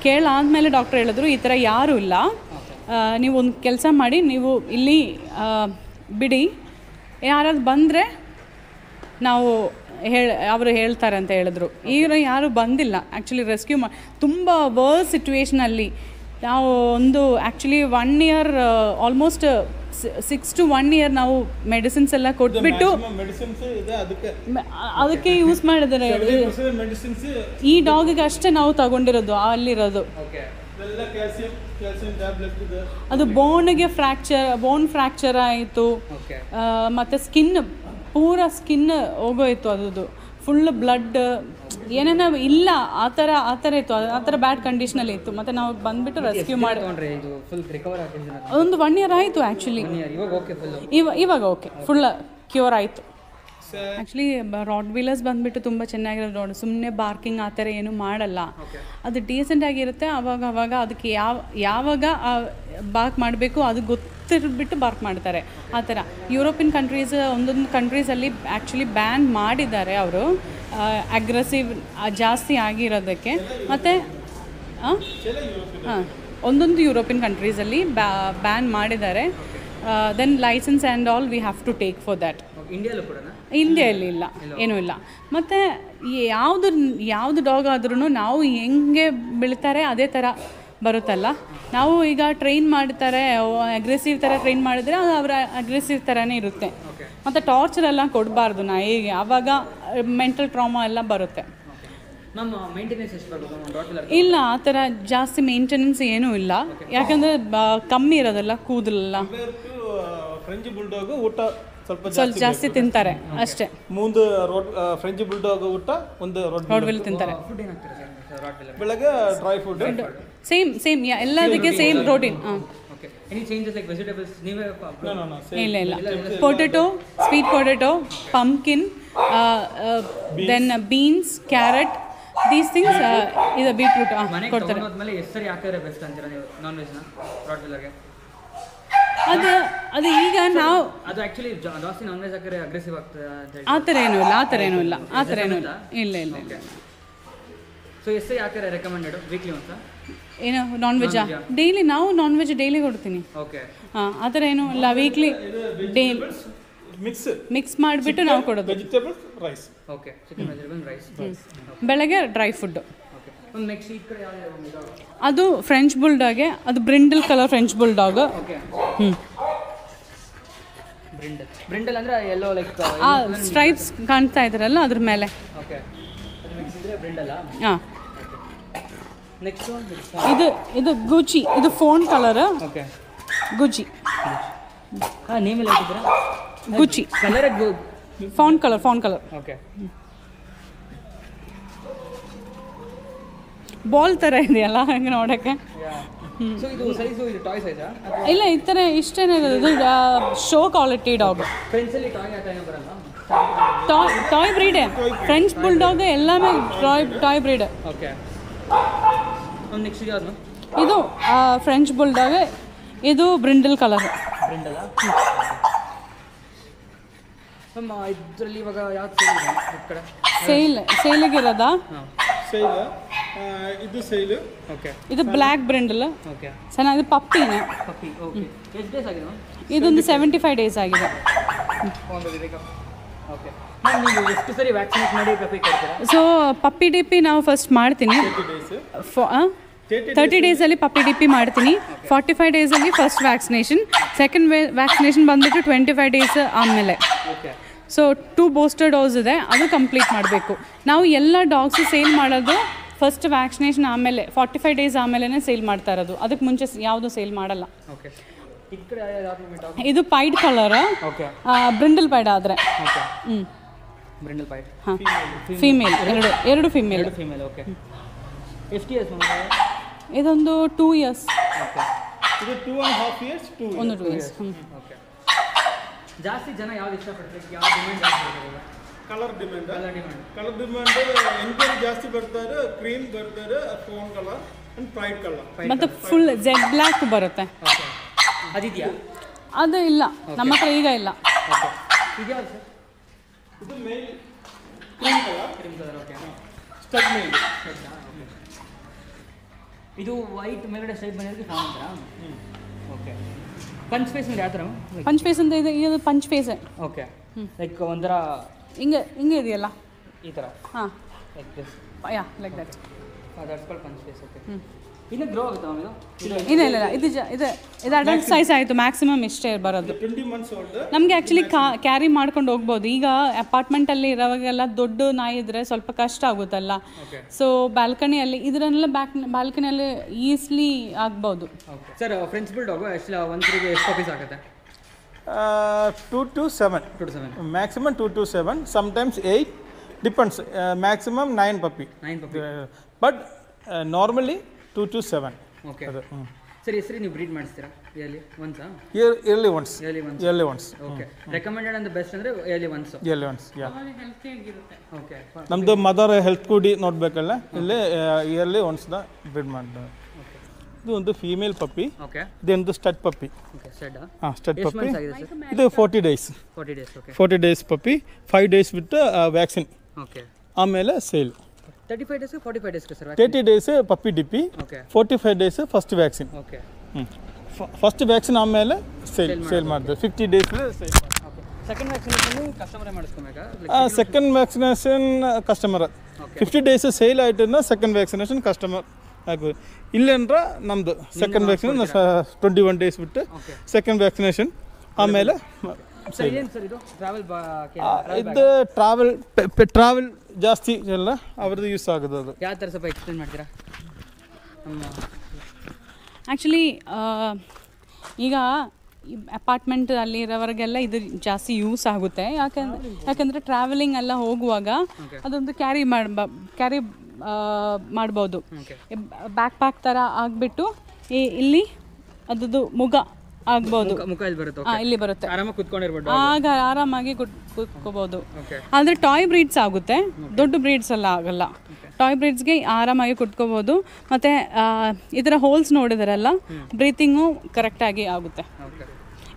ಕೇಳಾದಮೇಲೆ ಡಾಕ್ಟ್ರ್ ಹೇಳಿದ್ರು ಈ ಥರ ಯಾರೂ ಇಲ್ಲ, ನೀವು ಒಂದು ಕೆಲಸ ಮಾಡಿ, ನೀವು ಇಲ್ಲಿ ಬಿಡಿ, ಯಾರಾದ್ರು ಬಂದರೆ ನಾವು ಅವರು ಹೇಳ್ತಾರೆ ಅಂತ ಹೇಳಿದ್ರು. ಈಗ ಯಾರೂ ಬಂದಿಲ್ಲ ಆ್ಯಕ್ಚುಲಿ ರೆಸ್ಕ್ಯೂ ತುಂಬ ವರ್ಸ್ ಸಿಚುವೇಷನಲ್ಲಿ. ನಾವು ಒಂದು actually 1 year almost 6 to 1 year ನಾವು ಮೆಡಿಸಿನ್ಸ್ ಎಲ್ಲ ಕೊಟ್ಬಿಟ್ಟು ಅದಕ್ಕೆ ಯೂಸ್ ಮಾಡಿದ್ದಾರೆ. ಈ ಡಾಗಿಗೆ ಅಷ್ಟೇ ನಾವು ತಗೊಂಡಿರೋದು ಅಲ್ಲಿರೋದು. ಅದು ಬೋನ್ ಫ್ರ್ಯಾಕ್ಚರ್ ಆಯಿತು, ಮತ್ತು ಪೂರ ಸ್ಕಿನ್ ಹೋಗೋಯಿತು, ಅದು ಫುಲ್ ಬ್ಲಡ್ ಏನೇನೋ ಇಲ್ಲ ಆ ಥರ ಇತ್ತು, ಆ ಥರ ಬ್ಯಾಡ್ ಕಂಡೀಷನಲ್ಲಿ ಇತ್ತು. ಮತ್ತು ನಾವು ಬಂದುಬಿಟ್ಟು ರೆಸ್ಕ್ಯೂ ಮಾಡಿ ಅದೊಂದು 1 year ಆಯಿತು ಆ್ಯಕ್ಚುಲಿ. ಇವಾಗ ಓಕೆ, ಫುಲ್ ಕ್ಯೂರ್ ಆಯಿತು. ಆ್ಯಕ್ಚುಲಿ ರಾಡ್ ವೀಲರ್ಸ್ ಬಂದುಬಿಟ್ಟು ತುಂಬ ಚೆನ್ನಾಗಿರೋದು ನೋಡಿ, ಸುಮ್ಮನೆ ಬಾರ್ಕಿಂಗ್ ಆ ಥರ ಏನೂ ಮಾಡಲ್ಲ, ಅದು ಡೀಸೆಂಟಾಗಿರುತ್ತೆ. ಅವಾಗ ಅದಕ್ಕೆ ಯಾವಾಗ ಬಾರ್ಕ್ ಮಾಡಬೇಕು ಅದು ಗೊತ್ತಿರ್ಬಿಟ್ಟು ಬಾರ್ಕ್ ಮಾಡ್ತಾರೆ ಆ ಥರ. ಯುರೋಪಿಯನ್ ಕಂಟ್ರೀಸ್ ಒಂದೊಂದು ಕಂಟ್ರೀಸಲ್ಲಿ ಆ್ಯಕ್ಚುಲಿ ಬ್ಯಾನ್ ಮಾಡಿದ್ದಾರೆ ಅವರು, ಅಗ್ರೆಸಿವ್ ಜಾಸ್ತಿ ಆಗಿರೋದಕ್ಕೆ. ಮತ್ತು ಒಂದೊಂದು ಯುರೋಪಿಯನ್ ಕಂಟ್ರೀಸಲ್ಲಿ ಬ್ಯಾನ್ ಮಾಡಿದ್ದಾರೆ. Then licence and all we have to take for that. ಇಂಡಿಯಲ್ಲಿ ಇಲ್ಲ, ಏನೂ ಇಲ್ಲ. ಮತ್ತು ಯಾವುದು ಡಾಗ್ ಆದ್ರೂ ನಾವು ಹೆಂಗೆ ಬೆಳಿತಾರೆ ಅದೇ ಥರ ಬರುತ್ತಲ್ಲ. ನಾವು ಈಗ ಟ್ರೈನ್ ಮಾಡ್ತಾರೆ, ಅಗ್ರೆಸಿವ್ ಥರ ಟ್ರೈನ್ ಮಾಡಿದರೆ ಅದು ಅವರ ಅಗ್ರೆಸಿವ್ ಥರನೇ ಇರುತ್ತೆ. ಮತ್ತು ಟಾರ್ಚರ್ ಎಲ್ಲ ಕೊಡಬಾರ್ದು ನಾಯಿಗೆ, ಆವಾಗ ಮೆಂಟಲ್ ಟ್ರಾಮಾ ಎಲ್ಲ ಬರುತ್ತೆ. ಇಲ್ಲ, ಆ ಥರ ಜಾಸ್ತಿ ಮೇಂಟೆನೆನ್ಸ್ ಏನೂ ಇಲ್ಲ, ಯಾಕಂದರೆ ಕಮ್ಮಿ ಇರೋದಲ್ಲ ಕೂದಲೆಲ್ಲ. ಫ್ರೆಂಚ್ ಬುಲ್ಡಾಗ್ ಊಟ ಸ್ವಲ್ಪ ಜಾಸ್ತಿ ತಿಂತಾರೆ ಅಷ್ಟೇ. ಮುಂದೆ ಫ್ರೆಂಚ್ ಬುಲ್ಡಾಗ್ ಊಟ ಒಂದು ರಾಡ್ ವೀಲರ್ ತಿಂತಾರೆ. ಬೆಳಗ್ಗೆ ಡ್ರೈ ಫುಡ್ ಸೇಮ್ ಎಲ್ಲದಕ್ಕೆ same protein. Okay any changes like vegetables ನೀವೇ ಇಲ್ಲ potato, sweet potato, pumpkin, then beans, carrot, these things. ಇದು ಬೀಟ್ರೂಟ್ ಕೊಡ್ತಾರೆ. ಆದ್ಮೇಲೆ ಎಷ್ಟು ಸರಿ ಹಾಕಿದ್ರೆ ಬೆಸ್ಟ್ ಅಂತೀರಾ ನೀವು ನಾನ್ ವೆಜ್ನ ರಾಟ್ ವಿಲ್ಲರ್ಗೆ? ಅದು ಈಗ ನಾವು ಅದು ಆ್ಯಕ್ಚುಲಿ ಜಾಸ್ತಿ ನಾನ್ ವೆಜ್ ಹಾಕಿದ್ರೆ ಅಗ್ರೆಸಿವ್ ಆಗ್ತದೆ ಅಂತ ಹೇಳಿ ಆ ಥರ ಏನೂ ಇಲ್ಲ. ಇಲ್ಲ. ಸೊ ಎಷ್ಟು ಸರಿ ಹಾಕಿದ್ರೆ ರೆಕಮೆಂಡೆಡ್ ವೀಕ್ಲಿ ಒಂದ್ಸ? ಏನು ನಾನ್ ವೆಜ್ಜಾ? ಡೈಲಿ ನಾವು ನಾನ್ ವೆಜ್ ಡೈಲಿ ಕೊಡ್ತೀನಿ. ಓಕೆ ಹಾಂ ಆ ಥರ ಏನೂ ಇಲ್ಲ. ವೀಕ್ಲಿ ಡೈಲಿ ಮಿಕ್ಸ್ ಮಾಡಿಬಿಟ್ಟು ನಾವು ಕೊಡೋದು. Vegetables rice. Okay chicken vegetable rice. ಬೆಳಗ್ಗೆ ಡ್ರೈ ಫುಡ್ಡು. ಓಕೆ ಒಂದು ನೆಕ್ಸ್ಟ್ ಈ ಕಡೆ ಯಾವ್ದು? ಅದು ಫ್ರೆಂಚ್ ಬುಲ್ಡಾಗೆ, ಅದು brindle colour French bulldog. Okay brindle ಅಂದರೆ ಎಲ್ಲೋ ಲೈಕ್ ಸ್ಟ್ರೈಪ್ಸ್ ಕಾಣ್ತಾ ಇದ್ದಾರಲ್ಲ ಅದ್ರ ಮೇಲೆ. ಓಕೆ ಅದು ಮಿಕ್ಸ್ ಇದ್ರೆ ಬ್ರಿಂಡಲ್ಲ. ಹಾಂ ನೆಕ್ಸ್ಟು ಇದು ಗುಚಿ, ಇದು ಫೋನ್ ಕಲರ್. ಓಕೆ ಗುಚಿ. ಹಾಂ ನೇಮೆಲ್ಲ ಹಾಕಿದ್ದೀರಾ? ಗುಚಿ colour phone colour. Okay ball ಥರ ಇದೆಯಲ್ಲ ಹಂಗೆ ನೋಡೋಕ್ಕೆ. ಸೊ ಇದು ಸೈಜು ಇದು ಟಾಯ್ ಸೈಜಾ? ಇಲ್ಲ ಈ ಥರ ಇಷ್ಟೇನೇ ಇರೋದು. ಇದು ಶೋ ಕ್ವಾಲಿಟಿ ಡಾಗ್. ಫ್ರೆಂಡ್ಸಲ್ಲಿ ಟಾಯ್ ಆ ಟೈಮ್ ಬರಲ್ಲ? ಟಾಯ್ ಬ್ರೀಡೇ. ಫ್ರೆಂಚ್ ಬುಲ್ಡಾಗ್ ಎಲ್ಲಾமே ಟಾಯ್ ಬ್ರೀಡ್. ಓಕೆ ಒಂದು ನೆಕ್ಸ್ಟ್ ಯಾವುದು? ಇದು ಫ್ರೆಂಚ್ ಬುಲ್ಡಾಗ್, ಇದು ಬ್ರಿಂಡಲ್ ಕಲರ್. ಬ್ರಿಂಡಲ್ಲ? ನಮ್ಮ ಇದರಲ್ಲಿ ಇವಾಗ ಯಾವ್ದು ಸೇಲ್ ಇದೆ ಈ ಕಡೆ? ಸೇಲಿಗಿರೋದಾ? ಸೇಲ್ ಇದು ಸೇಲ್. ಓಕೆ ಇದು ಬ್ಲ್ಯಾಕ್ ಬ್ರಿಂಡಲ್. ಓಕೆ ಚೆನ್ನಾಗಿದೆ. ಪಪ್ಪಿನೇ. ಪಪ್ಪಿ. ಓಕೆ ಎಷ್ಟು ಡೇಸ್ ಆಗಿದೆ? ಇದೊಂದು 75 ಡೇಸ್ ಆಗಿದೆ. ಓಕೆ ಮ್ಯಾಮ್ ನೀವು ಎಷ್ಟು ಸರಿ ವ್ಯಾಕ್ಸಿನೇಟ್ ಮಾಡಿ ಪಪ್ಪಿ ಕೊಡ್ತೀರಾ? ಸೊ ಪಪ್ಪಿ ಡಿ ಪಿ ನಾವು ಫಸ್ಟ್ ಮಾಡ್ತೀನಿ. 30 ಡೇಸಲ್ಲಿ ಪಪ್ಪಿ ಡಿ ಪಿ ಮಾಡ್ತೀನಿ. 45 ಡೇಸಲ್ಲಿ ಫಸ್ಟ್ ವ್ಯಾಕ್ಸಿನೇಷನ್. ಸೆಕೆಂಡ್ ವ್ಯಾಕ್ಸಿನೇಷನ್ ಬಂದುಬಿಟ್ಟು 25 ಡೇಸ್ ಆದಮೇಲೆ. ಓಕೆ ಸೊ 2 ಬೂಸ್ಟರ್ ಡೋಸ್ ಇದೆ, ಅದು ಕಂಪ್ಲೀಟ್ ಮಾಡಬೇಕು. ನಾವು ಎಲ್ಲ ಡಾಗ್ಸು ಸೇಲ್ ಮಾಡೋದು ಫಸ್ಟ್ ವ್ಯಾಕ್ಸಿನೇಷನ್ ಆಮೇಲೆ 45 ಡೇಸ್ ಆಮೇಲೆ ಸೇಲ್ ಮಾಡ್ತಾ ಇರೋದು. ಅದಕ್ಕೆ ಮುಂಚೆ ಯಾವುದು ಸೇಲ್ ಮಾಡಲ್ಲ. ಓಕೆ ಈ ಕಡೆ ಯಾವ್ದು? ಇದು pied colour. Okay brindle pied ಆದರೆ. Okay brindle pied. ಹಾಂ ಫೀಮೇಲ್. ಎರಡು ಫೀಮೇಲ್. ಓಕೆ ಎಷ್ಟು ಇಯರ್ಸ್ ಮ್ಯಾಮ್? ಇದೊಂದು 2 ಇಯರ್ಸ್. ಓಕೆ ಇದು 2.5 years. 2 ಇಯರ್ಸ್. ಓಕೆ ಜಾಸ್ತಿ ಜನ ಯಾವ್ದು ಇಷ್ಟಪಡ್ತಾರೆ? ಯಾವ ಡಿಮ್ಯಾಂಡ್ ಜಾಸ್ತಿ ಬರ್ತದೆ? Colour demand. Colour demand enquiry ಜಾಸ್ತಿ ಬರ್ತಾರೆ. ಕ್ರೀಮ್ ಬರ್ತಾರೆ, phone colour and pride colour. ಮತ್ತು ಫುಲ್ ಜೆಡ್ ಬ್ಲ್ಯಾಕ್ ಬರುತ್ತೆ. ಓಕೆ ಅದಿದೆಯಾ? ಅದು ಇಲ್ಲ ನಮ್ಮ ಹತ್ರ ಈಗ ಇಲ್ಲ. ಓಕೆ ಇದು ಯಾವುದು ಸರ್? ಇದು ಮೇಲ್ ಕ್ರೀಮ್ ಕಲರ್. ಓಕೆ ಸ್ಟಡ್ ಮೇಲ್. ಇದು ವೈಟ್ ಮೇಲ್ಗಡೆ ಸ್ಟ್ರೈಪ್ ಬಂದಿರೋದು ಫಾರ್ಮ್ ಅಂತಾರಾ? ಓಕೆ ಪಂಚ್ ಫೇಸ್ ಅಂದ್ರೆ ಯಾವ ಥರ? ಪಂಚ್ ಫೇಸ್ ಅಂತ ಇದೆ. ಇದು ಪಂಚ್ ಫೇಸ್. ಓಕೆ ಲೈಕ್ ಒಂಥರ ಹಿಂಗೆ ಇದೆಯಲ್ಲ ಈ ಥರ. ಹಾಂ like this. Yeah like that. That's called punch face. Okay ಇನ್ನು ಗ್ರೋ ಆಗುತ್ತಾ ಇದು? ಇಲ್ಲ ಇದು ಅಡಲ್ಟ್ ಸೈಜ್ ಆಯಿತು. ಮ್ಯಾಕ್ಸಿಮಮ್ ಇಷ್ಟೇ ಬರೋದು. 20 months old. ನಮಗೆ ಆ್ಯಕ್ಚುಲಿ ಕ್ಯಾರಿ ಮಾಡ್ಕೊಂಡು ಹೋಗ್ಬೋದು. ಈಗ ಅಪಾರ್ಟ್ಮೆಂಟಲ್ಲಿ ಇರೋವಾಗೆಲ್ಲ ದೊಡ್ಡ ನಾಯಿ ಇದ್ದರೆ ಸ್ವಲ್ಪ ಕಷ್ಟ ಆಗುತ್ತಲ್ಲ. ಸೊ ಬಾಲ್ಕನಿಯಲ್ಲಿ ಇದರನ್ನೆಲ್ಲ ಬಾಲ್ಕನಿಯಲ್ಲಿ ಈಸ್ಲಿ ಆಗ್ಬೋದು. ಸರ್ ಫ್ರೆಂಚ್ ಬುಲ್ಡಾಗ್ ಎಷ್ಟು ಒಂದ್ರಿಗೆ ಎಷ್ಟು ಪಪ್ಪೀಸ್ ಆಗುತ್ತೆ? 2 to 7. Maximum 2 to 7. Sometimes 8. Depends. Maximum 9 puppy. 9 puppy. But normally 2 to 7. Okay sir ಹೆಸರು ನೀವು ಬ್ರೀಡ್ ಮಾಡಿಸ್ತೀರಾ ಇಯರ್ಲಿ ಒನ್ಸಾ? Yearly once. Yearly once. Okay recommended and best ಅಂದರೆ yearly once. Yearly once. Yeah. Okay ನಮ್ಮದು mother health ಕೂಡಿ ನೋಡಬೇಕಲ್ಲ, ಇಲ್ಲಿ yearly ಒನ್ಸ್ನ ಬ್ರೀಡ್ ಮಾಡಿ. ಇದು ಒಂದು ಫೀಮೇಲ್ ಪಪ್ಪಿ. ಓಕೆ ಇದೊಂದು ಸ್ಟಡ್ ಪಪ್ಪಿ. Okay stud. ಹಾಂ ಸ್ಟಡ್ ಪಪ್ಪಿ. ಸರ್ ಇದು 40 days. 40 days. ಓಕೆ 40 days ಪಪ್ಪಿ. 5 days ಬಿಟ್ಟು ವ್ಯಾಕ್ಸಿನ್. ಓಕೆ ಆಮೇಲೆ sale. 35 days 45 days sir? 30 days puppy D P. Okay 45 days first vaccine. Okay first vaccine ಆಮೇಲೆ sale ಮಾಡಿದೆ. 50 days sale. Okay second vaccination ಕಸ್ಟಮರೇ ಮಾಡಿಸ್ಕೊಬೇಕಾ? Second vaccination customer. 50 days sale ಆಯ್ತಂದ್ರೆ second vaccination customer ಆಗ್ಬೋದು. ಇಲ್ಲೇನ್ರ ನಮ್ಮದು second vaccine 21 days ಬಿಟ್ಟು second vaccination ಆಮೇಲೆ ಇದು ಟ್ರಾವೆಲ್ ಜಾಸ್ತಿ ಎಲ್ಲ ಅವ್ರದ್ದು ಯೂಸ್ ಆಗೋದು. ಅದು ಯಾವ ಥರ ಸ್ವಲ್ಪ ಎಕ್ಸ್ಪ್ಲೇನ್ ಮಾಡ್ತೀರಾ? ಆ್ಯಕ್ಚುಲಿ ಈಗ ಅಪಾರ್ಟ್ಮೆಂಟ್ ಅಲ್ಲಿ ಇರೋವರೆಗೆಲ್ಲ ಇದು ಜಾಸ್ತಿ ಯೂಸ್ ಆಗುತ್ತೆ. ಯಾಕೆಂದರೆ ಟ್ರಾವೆಲಿಂಗ್ ಎಲ್ಲ ಹೋಗುವಾಗ ಅದೊಂದು ಕ್ಯಾರಿ ಮಾಡ್ಬೋದು. ಬ್ಯಾಕ್ ಪ್ಯಾಕ್ ಥರ ಆಗಿಬಿಟ್ಟು ಇಲ್ಲಿ ಅದದ್ದು ಮುಖ ಆಗ್ಬೋದು, ಮುಖ ಇಲ್ಲಿ ಬರುತ್ತೆ, ಇಲ್ಲಿ ಬರುತ್ತೆ, ಆರಾಮಾಗಿ ಕುತ್ಕೊಂಡಿರ್ಬೋದು, ಆಗ ಆರಾಮಾಗಿ ಕೂತ್ಕೋಬಹುದು. ಆದರೆ ಟಾಯ್ ಬ್ರೀಡ್ಸ್ ಆಗುತ್ತೆ, ದೊಡ್ಡ ಬ್ರೀಡ್ಸ್ ಎಲ್ಲ ಆಗಲ್ಲ. ಟಾಯ್ ಬ್ರೀಡ್ಸ್ಗೆ ಆರಾಮಾಗಿ ಕುತ್ಕೋಬೋದು. ಮತ್ತು ಈ ಥರ ಹೋಲ್ಸ್ ನೋಡಿದಾರಲ್ಲ, ಬ್ರೀತಿಂಗು ಕರೆಕ್ಟಾಗಿ ಆಗುತ್ತೆ.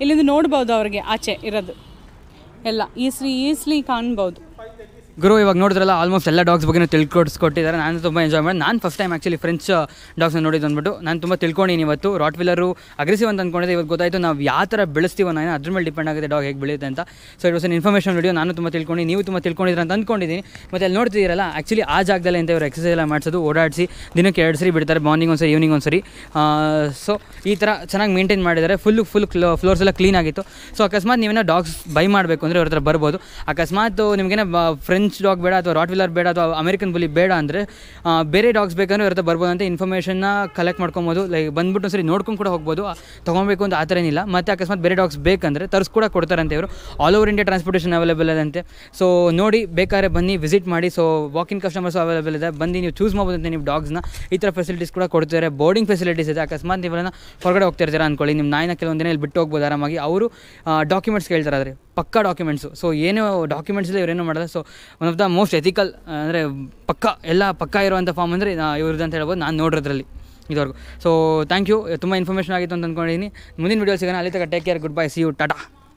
ಇಲ್ಲಿಂದ ನೋಡ್ಬೋದು ಅವ್ರಿಗೆ ಆಚೆ ಇರೋದು ಎಲ್ಲ ಈಸ್ಲಿ ಕಾಣ್ಬೋದು. ಗುರು ಇವಾಗ ನೋಡಿದ್ರಲ್ಲ ಆಲ್ಮೋಸ್ಟ್ ಎಲ್ಲ ಡಾಗ್ಸ್ ಬಗ್ಗೆ ತಿಳ್ಕೊಟ್ಟಿದ್ದಾರೆ. ನಾನು ತುಂಬ ಎಂಜಾಯ್ ಮಾಡಿ, ನಾನು ಫಸ್ಟ್ ಟೈಮ್ ಆ್ಯಕ್ಚುಲಿ ಫ್ರೆಂಚ್ ಡಾಗ್ಸ್ನ ನೋಡಿದ್ದು ಅಂದ್ಬಿಟ್ಟು ನಾನು ತುಂಬ ತಿಳ್ಕೊಂಡಿನಿ ಇವತ್ತು. ರಾಟ್ ವೀಲರು ಅಗ್ರೆಸಿವ್ ಅಂತ ಅಂದ್ಕೊಂಡಿದ್ದೆ, ಇವತ್ತು ಗೊತ್ತಾಯಿತು ನಾವು ಯಾವ ಥರ ಬೆಳೆಸ್ತೀವೋ ನಾನು ಅದ್ರ ಮೇಲೆ ಡಿಪೆಂಡ್ ಆಗುತ್ತೆ ಡಾಗ್ ಹೇಗೆ ಬೆಳೆಯುತ್ತೆ ಅಂತ. So it was an information video. ನಾನು ತುಂಬ ತಿಳ್ಕೊಂಡು, ನೀವು ತುಂಬ ತಿಳ್ಕೊಂಡಿದ್ರೆ ಅಂತ ಅಂದ್ಕೊಂಡಿದ್ದೀನಿ. ಮತ್ತು ಅಲ್ಲಿ ನೋಡ್ತಿದ್ದೀರಲ್ಲ, ಆ್ಯಕ್ಚುಲಿ ಆ ಜಾಗದಲ್ಲಿ ಅಂತ ಇವರು ಎಕ್ಸಸೈಸ್ ಎಲ್ಲ ಮಾಡಿಸೋದು, ಓಡಾಡಿಸಿ ದಿನಕ್ಕೆ 2 ಸರಿ ಬಿಡ್ತಾರೆ, ಮಾರ್ನಿಂಗ್ ಒಂದ್ಸರಿ ಈವ್ನಿಂಗ್ ಒಂದ್ಸರಿ. ಸೊ ಈ ಥರ ಚೆನ್ನಾಗಿ ಮೇಂಟೈನ್ ಮಾಡಿದ್ದಾರೆ. ಫುಲ್ ಫ್ಲೋರ್ಸ್ ಎಲ್ಲ ಕ್ಲೀನ್ ಆಗಿತ್ತು. ಸೊ ಅಕಸ್ಮಾತ್ ನೀವೇನೋ ಡಾಗ್ಸ್ ಬೈ ಮಾಡಬೇಕು ಅಂದರೆ ಅವ್ರ ಹತ್ರ ಬರ್ಬೋದು. ಅಕಸ್ಮಾತ್ ನಿಮಗೇನೋ ಫ್ರೆಂಚ್ ಡಾಗ್ ಬೇಡ ಅಥವಾ ರಾಟ್ ವೀಲರ್ ಬೇಡ ಅಥವಾ ಅಮೆರಿಕನ್ ಬುಲಿ ಬೇಡ ಅಂದರೆ ಬೇರೆ ಡಾಗ್ಸ್ ಬೇಕಂದ್ರೆ ಇವ್ರ ಹತ್ರ ಬರ್ಬೋದು ಅಂತ ಇನ್ಫಾರ್ಮೇಷನ್ನ ಕಲೆಕ್ಟ್ ಮಾಡ್ಕೊಬೋದು. ಲೈಕ್ ಬಂದ್ಬಿಟ್ಟು ಒಂದ್ಸರಿ ನೋಡ್ಕೊಂಡು ಕೂಡ ಹೋಗ್ಬೋದು, ತೊಗೊಬೇಕು ಅಂತ ಆ ಥರ ಏನಿಲ್ಲ. ಮತ್ತು ಅಕಸ್ಮಾತ್ ಬೇರೆ ಡಾಗ್ಸ್ ಬೇಕಂದರೆ ತರಿಸ್ಕೂಡ ಕೊಡ್ತಾರಂತೆ ಇವರು. All over India transportation available ಇದಂತೆ. ಸೊ ನೋಡಿ, ಬೇಕಾದ್ರೆ ಬನ್ನಿ, ವಿಸಿಟ್ ಮಾಡಿ. ಸೊ ವಾಕಿನ್ ಕಸ್ಟಮರ್ಸು ಅವೈಲೇಬಲ್ ಇದೆ, ಬಂದು ನೀವು ಚೂಸ್ ಮಾಡ್ಬೋದಂತೆ ನೀವು ಡಾಗ್ಸ್ನ. ಈ ಥರ ಫೆಸಿಲಿಟೀಸ್ ಕೂಡ ಕೊಡ್ತಾರೆ. ಬೋರ್ಡಿಂಗ್ ಫೆಸಿಲಿಟೀಸ್ ಇದೆ. ಅಕಸ್ಮಾತ್ ನೀವೆಲ್ಲ ಹೊರಗಡೆ ಹೋಗ್ತಿರ್ತೀರಾ ಅಂದ್ಕೊಳ್ಳಿ, ನಿಮ್ಮ ನಾಯಿನ ಕೆಲವೊಂದು ದಿನ ಇಲ್ಲಿ ಬಿಟ್ಟು ಹೋಗ್ಬೋದು ಆರಾಮಾಗಿ. ಅವರು ಡಾಕ್ಯುಮೆಂಟ್ಸ್ ಕೇಳ್ತಾರೆ, ಆದರೆ ಪಕ್ಕಾ ಡಾಕ್ಯುಮೆಂಟ್ಸು. ಸೊ ಏನೋ ಡಾಕ್ಯುಮೆಂಟ್ಸ್ ಇಲ್ಲ, ಇವರೇನೋ ಮಾಡೋದು. So one of the most ethical ಅಂದರೆ ಎಲ್ಲ ಪಕ್ಕಾ ಇರುವಂಥ ಫಾರ್ಮ್ ಅಂದರೆ ಇವ್ರದ್ದು ಅಂತ ಹೇಳ್ಬೋದು, ನಾನು ನೋಡೋದ್ರಲ್ಲಿ ಇದುವರೆಗೂ. ಸೊ ಥ್ಯಾಂಕ್ ಯು, ತುಂಬ ಇನ್ಫಾರ್ಮೇಷನ್ ಆಗಿತ್ತು ಅಂತ ಅಂದ್ಕೊಂಡಿದ್ದೀನಿ. ಮುಂದಿನ ವೀಡಿಯೋ ಸಿಗೋಣ. ಅಲ್ಲಿ ತನಕ take care, goodbye, see you, Tata.